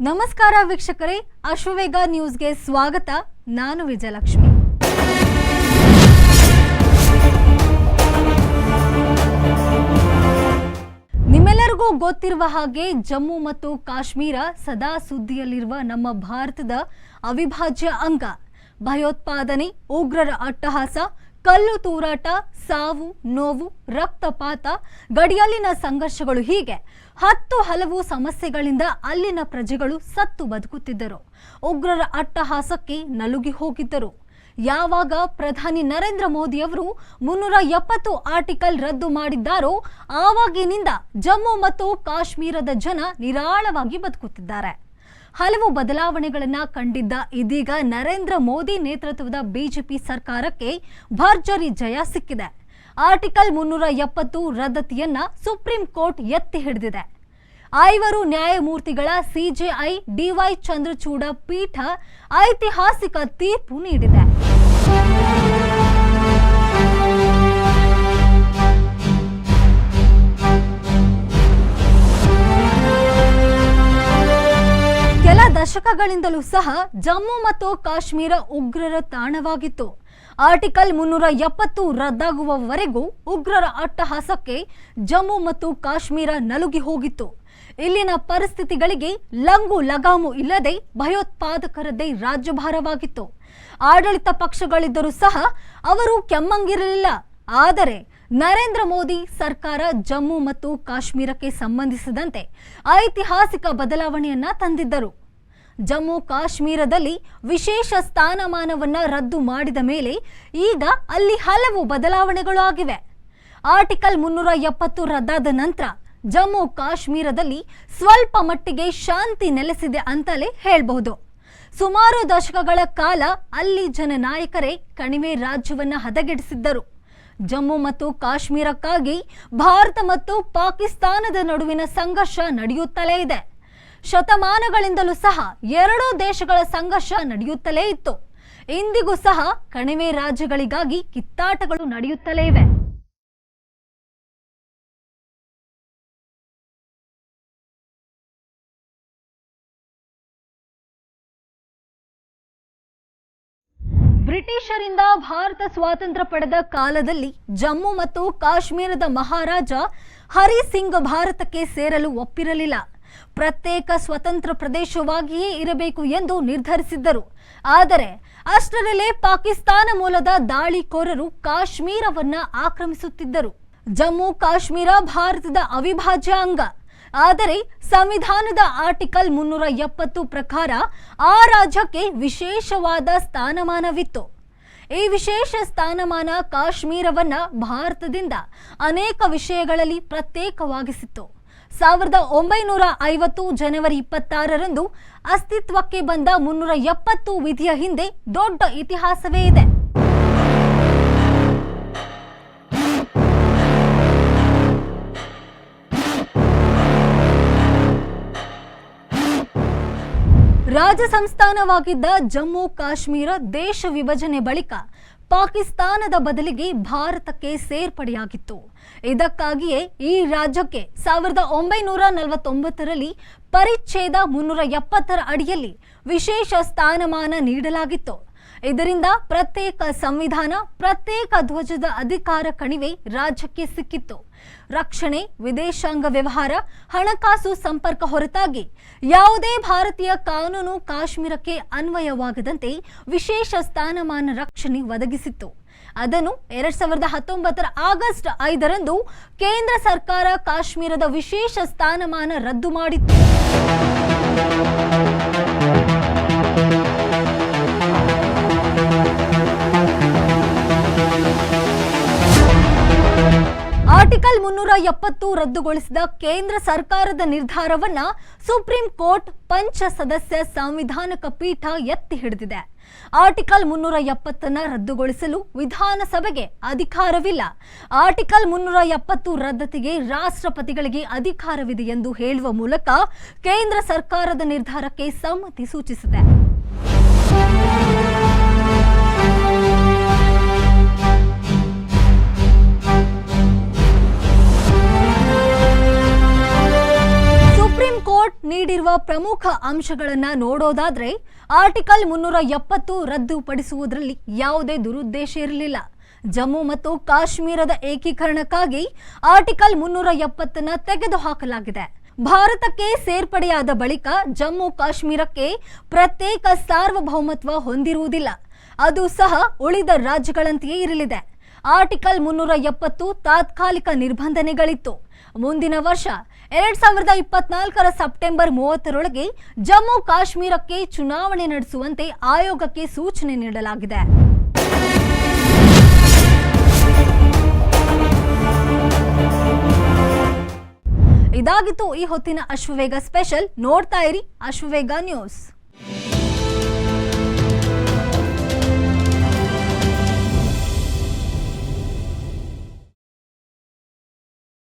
ನಮಸ್ಕಾರ ವೀಕ್ಷಕರೇ, ಅಶ್ವವೇಗ ನ್ಯೂಸ್ಗೆ ಸ್ವಾಗತ. ನಾನು ವಿಜಯಲಕ್ಷ್ಮಿ. ನಿಮ್ಮೆಲ್ಲರಿಗೂ ಗೊತ್ತಿರುವ ಹಾಗೆ ಜಮ್ಮು ಮತ್ತು ಕಾಶ್ಮೀರ ಸದಾ ಸುದ್ದಿಯಲ್ಲಿರುವ ನಮ್ಮ ಭಾರತದ ಅವಿಭಾಜ್ಯ ಅಂಗ. ಭಯೋತ್ಪಾದನೆ, ಉಗ್ರರ ಅಟ್ಟಹಾಸ, ಕಲ್ಲು ತೂರಾಟ, ಸಾವು ನೋವು, ರಕ್ತಪಾತ, ಗಡಿಯಲ್ಲಿನ ಸಂಘರ್ಷಗಳು ಹೀಗೆ ಹಲವು ಸಮಸ್ಯೆಗಳಿಂದ ಅಲ್ಲಿನ ಪ್ರಜೆಗಳು ಸತ್ತು ಬದುಕುತ್ತಿದ್ದರು. ಉಗ್ರರ ಅಟ್ಟಹಾಸಕ್ಕೆ ನಲುಗಿ ಹೋಗಿದ್ದರು. ಯಾವಾಗ ಪ್ರಧಾನಿ ನರೇಂದ್ರ ಮೋದಿ ಅವರು 370 ಆರ್ಟಿಕಲ್ ರದ್ದು ಮಾಡಿದ್ದಾರೋ ಆವಾಗಿನಿಂದ ಜಮ್ಮು ಮತ್ತು ಕಾಶ್ಮೀರದ ಜನ ನಿರಾಳವಾಗಿ ಬದುಕುತ್ತಿದ್ದಾರೆ. ಹಲವು ಬದಲಾವಣೆಗಳನ್ನ ಕಂಡಿದ್ದ ಇದೀಗ ನರೇಂದ್ರ ಮೋದಿ ನೇತೃತ್ವದ ಬಿಜೆಪಿ ಸರ್ಕಾರಕ್ಕೆ ಭರ್ಜರಿ ಜಯ ಸಿಕ್ಕಿದೆ. ಆರ್ಟಿಕಲ್ 370 ರದ್ದತಿಯನ್ನ ಸುಪ್ರೀಂ ಕೋರ್ಟ್ ಎತ್ತಿ ಹಿಡಿದಿದೆ. 5 ನ್ಯಾಯಮೂರ್ತಿಗಳ ಸಿಜೆಐ ಡಿವೈ ಚಂದ್ರಚೂಡ ಪೀಠ ಐತಿಹಾಸಿಕ ತೀರ್ಪು ನೀಡಿದೆ. ಕೆಲ ದಶಕಗಳಿಂದಲೂ ಸಹ ಜಮ್ಮು ಮತ್ತು ಕಾಶ್ಮೀರ ಉಗ್ರರ ತಾಣವಾಗಿತ್ತು. ಆರ್ಟಿಕಲ್ 370 ರದ್ದಾಗುವವರೆಗೂ ಉಗ್ರರ ಅಟ್ಟಹಾಸಕ್ಕೆ ಜಮ್ಮು ಮತ್ತು ಕಾಶ್ಮೀರ ನಲುಗಿ ಹೋಗಿತ್ತು. ಇಲ್ಲಿನ ಪರಿಸ್ಥಿತಿಗಳಿಗೆ ಲಂಗು ಲಗಾಮು ಇಲ್ಲದೆ ಭಯೋತ್ಪಾದಕರದ್ದೇ ರಾಜ್ಯಭಾರವಾಗಿತ್ತು. ಆಡಳಿತ ಪಕ್ಷಗಳಿದ್ದರೂ ಸಹ ಅವರು ಕೆಮ್ಮಂಗಿರಲಿಲ್ಲ. ಆದರೆ ನರೇಂದ್ರ ಮೋದಿ ಸರ್ಕಾರ ಜಮ್ಮು ಮತ್ತು ಕಾಶ್ಮೀರಕ್ಕೆ ಸಂಬಂಧಿಸಿದಂತೆ ಐತಿಹಾಸಿಕ ಬದಲಾವಣೆಯನ್ನ ತಂದಿದ್ದರು. ಜಮ್ಮು ಕಾಶ್ಮೀರದಲ್ಲಿ ವಿಶೇಷ ಸ್ಥಾನಮಾನವನ್ನ ರದ್ದು ಮಾಡಿದ ಮೇಲೆ ಈಗ ಅಲ್ಲಿ ಹಲವು ಬದಲಾವಣೆಗಳು ಆಗಿವೆ. ಆರ್ಟಿಕಲ್ 370 ರದ್ದಾದ ನಂತರ ಜಮ್ಮು ಕಾಶ್ಮೀರದಲ್ಲಿ ಸ್ವಲ್ಪ ಮಟ್ಟಿಗೆ ಶಾಂತಿ ನೆಲೆಸಿದೆ ಅಂತಲೇ ಹೇಳಬಹುದು. ಸುಮಾರು ದಶಕಗಳ ಕಾಲ ಅಲ್ಲಿ ಜನನಾಯಕರೇ ಕಣಿವೆ ರಾಜ್ಯವನ್ನ ಹದಗೆಡಿಸಿದ್ದರು. ಜಮ್ಮು ಮತ್ತು ಕಾಶ್ಮೀರಕ್ಕಾಗಿ ಭಾರತ ಮತ್ತು ಪಾಕಿಸ್ತಾನದ ನಡುವಿನ ಸಂಘರ್ಷ ನಡೆಯುತ್ತಲೇ ಇದೆ. ಶತಮಾನಗಳಿಂದಲೂ ಸಹ ಎರಡೂ ದೇಶಗಳ ಸಂಘರ್ಷ ನಡೆಯುತ್ತಲೇ ಇತ್ತು. ಇಂದಿಗೂ ಸಹ ಕಣಿವೆ ರಾಜ್ಯಗಳಿಗಾಗಿ ಕಿತ್ತಾಟಗಳು ನಡೆಯುತ್ತಲೇ ಇವೆ. ಬ್ರಿಟಿಷರಿಂದ ಭಾರತ ಸ್ವಾತಂತ್ರ್ಯ ಪಡೆದ ಕಾಲದಲ್ಲಿ ಜಮ್ಮು ಮತ್ತು ಕಾಶ್ಮೀರದ ಮಹಾರಾಜ ಹರಿ ಸಿಂಗ್ ಭಾರತಕ್ಕೆ ಸೇರಲು ಒಪ್ಪಿರಲಿಲ್ಲ. ಪ್ರತ್ಯೇಕ ಸ್ವತಂತ್ರ ಪ್ರದೇಶವಾಗಿಯೇ ಇರಬೇಕು ಎಂದು ನಿರ್ಧರಿಸಿದ್ದರು. ಆದರೆ ಅಷ್ಟರಲ್ಲೇ ಪಾಕಿಸ್ತಾನ ಮೂಲದ ದಾಳಿಕೋರರು ಕಾಶ್ಮೀರವನ್ನ ಆಕ್ರಮಿಸುತ್ತಿದ್ದರು. ಜಮ್ಮು ಕಾಶ್ಮೀರ ಭಾರತದ ಅವಿಭಾಜ್ಯ ಅಂಗ. ಆದರೆ ಸಂವಿಧಾನದ ಆರ್ಟಿಕಲ್ 370 ಪ್ರಕಾರ ಆ ರಾಜ್ಯಕ್ಕೆ ವಿಶೇಷವಾದ ಸ್ಥಾನಮಾನವಿತ್ತು. ಈ ವಿಶೇಷ ಸ್ಥಾನಮಾನ ಕಾಶ್ಮೀರವನ್ನ ಭಾರತದಿಂದ ಅನೇಕ ವಿಷಯಗಳಲ್ಲಿ ಪ್ರತ್ಯೇಕವಾಗಿಸಿತ್ತು. 1950 ಜನವರಿ 26ರಂದು ಅಸ್ತಿತ್ವಕ್ಕೆ ಬಂದ 370 ವಿಧಿಯ ಹಿಂದೆ ದೊಡ್ಡ ಇತಿಹಾಸವೇ ಇದೆ. ರಾಜ್ಯ ಸಂಸ್ಥಾನವಾಗಿದ್ದ ಜಮ್ಮು ಕಾಶ್ಮೀರ ದೇಶ ವಿಭಜನೆ ಬಳಿಕ ಪಾಕಿಸ್ತಾನದ ಬದಲಿಗೆ ಭಾರತಕ್ಕೆ ಸೇರ್ಪಡೆಯಾಗಿತ್ತು. ಇದಕ್ಕಾಗಿಯೇ ಈ ರಾಜ್ಯಕ್ಕೆ 1949ರಲ್ಲಿ ಪರಿಚ್ಛೇದ 370 ಅಡಿಯಲ್ಲಿ ವಿಶೇಷ ಸ್ಥಾನಮಾನ ನೀಡಲಾಗಿತ್ತು. ಇದರಿಂದ ಪ್ರತ್ಯೇಕ ಸಂವಿಧಾನ, ಪ್ರತ್ಯೇಕ ಧ್ವಜದ ಅಧಿಕಾರ ಕಣಿವೆ ರಾಜ್ಯಕ್ಕೆ ಸಿಕ್ಕಿತ್ತು. ರಕ್ಷಣೆ, ವಿದೇಶಾಂಗ ವ್ಯವಹಾರ, ಹಣಕಾಸು ಸಂಪರ್ಕ ಹೊರತಾಗಿ ಯಾವುದೇ ಭಾರತೀಯ ಕಾನೂನು ಕಾಶ್ಮೀರಕ್ಕೆ ಅನ್ವಯವಾಗದಂತೆ ವಿಶೇಷ ಸ್ಥಾನಮಾನ ರಕ್ಷಣೆ ಒದಗಿಸಿತ್ತು. ಅದನ್ನು 2019 ಆಗಸ್ಟ್ 5ರಂದು ಕೇಂದ್ರ ಸರ್ಕಾರ ಕಾಶ್ಮೀರದ ವಿಶೇಷ ಸ್ಥಾನಮಾನ ರದ್ದು ಮಾಡಿತ್ತು. ಆರ್ಟಿಕಲ್ 370 ರದ್ದುಗೊಳಿಸಿದ ಕೇಂದ್ರ ಸರ್ಕಾರದ ನಿರ್ಧಾರವನ್ನ ಸುಪ್ರೀಂ ಕೋರ್ಟ್ ಪಂಚ ಸದಸ್ಯ ಸಾಂವಿಧಾನಿಕ ಪೀಠ ಎತ್ತಿ ಹಿಡಿದಿದೆ. ಆರ್ಟಿಕಲ್ 370 ರದ್ದುಗೊಳಿಸಲು ವಿಧಾನಸಭೆಗೆ ಅಧಿಕಾರವಿಲ್ಲ. ಆರ್ಟಿಕಲ್ 370 ರದ್ದತಿಗೆ ರಾಷ್ಟ್ರಪತಿಗಳಿಗೆ ಅಧಿಕಾರವಿದೆ ಎಂದು ಹೇಳುವ ಮೂಲಕ ಕೇಂದ್ರ ಸರ್ಕಾರದ ನಿರ್ಧಾರಕ್ಕೆ ಸಮ್ಮತಿ ಸೂಚಿಸಿದೆ. ನೀಡಿರುವ ಇರುವ ಪ್ರಮುಖ ಅಂಶಗಳನ್ನು ನೋಡೋದಾದ್ರೆ ಆರ್ಟಿಕಲ್ 370 ರದ್ದುಪಡಿಸುವುದರಲ್ಲಿ ಯಾವುದೇ ದುರುದ್ದೇಶ ಇರಲಿಲ್ಲ. ಜಮ್ಮು ಮತ್ತು ಕಾಶ್ಮೀರದ ಏಕೀಕರಣಕ್ಕಾಗಿ ಆರ್ಟಿಕಲ್ 370 ತೆಗೆದುಹಾಕಲಾಗಿದೆ. ಭಾರತಕ್ಕೆ ಸೇರ್ಪಡೆಯಾದ ಬಳಿಕ ಜಮ್ಮು ಕಾಶ್ಮೀರಕ್ಕೆ ಪ್ರತ್ಯೇಕ ಸಾರ್ವಭೌಮತ್ವ ಹೊಂದಿರುವುದಿಲ್ಲ. ಅದು ಸಹ ಉಳಿದ ರಾಜ್ಯಗಳಂತೆಯೇ ಇರಲಿದೆ. ಆರ್ಟಿಕಲ್ 370 ತಾತ್ಕಾಲಿಕ ನಿರ್ಬಂಧನೆಗಳಿತ್ತು. ಮುಂದಿನ ವರ್ಷ 2024 ಸೆಪ್ಟೆಂಬರ್ 30ರೊಳಗೆ ಜಮ್ಮು ಕಾಶ್ಮೀರಕ್ಕೆ ಚುನಾವಣೆ ನಡೆಸುವಂತೆ ಆಯೋಗಕ್ಕೆ ಸೂಚನೆ ನೀಡಲಾಗಿದೆ. ಇದಾಗಿತ್ತು ಈ ಹೊತ್ತಿನ ಅಶ್ವವೇಗ ಸ್ಪೆಷಲ್. ನೋಡ್ತಾ ಇರಿ ಅಶ್ವವೇಗ ನ್ಯೂಸ್.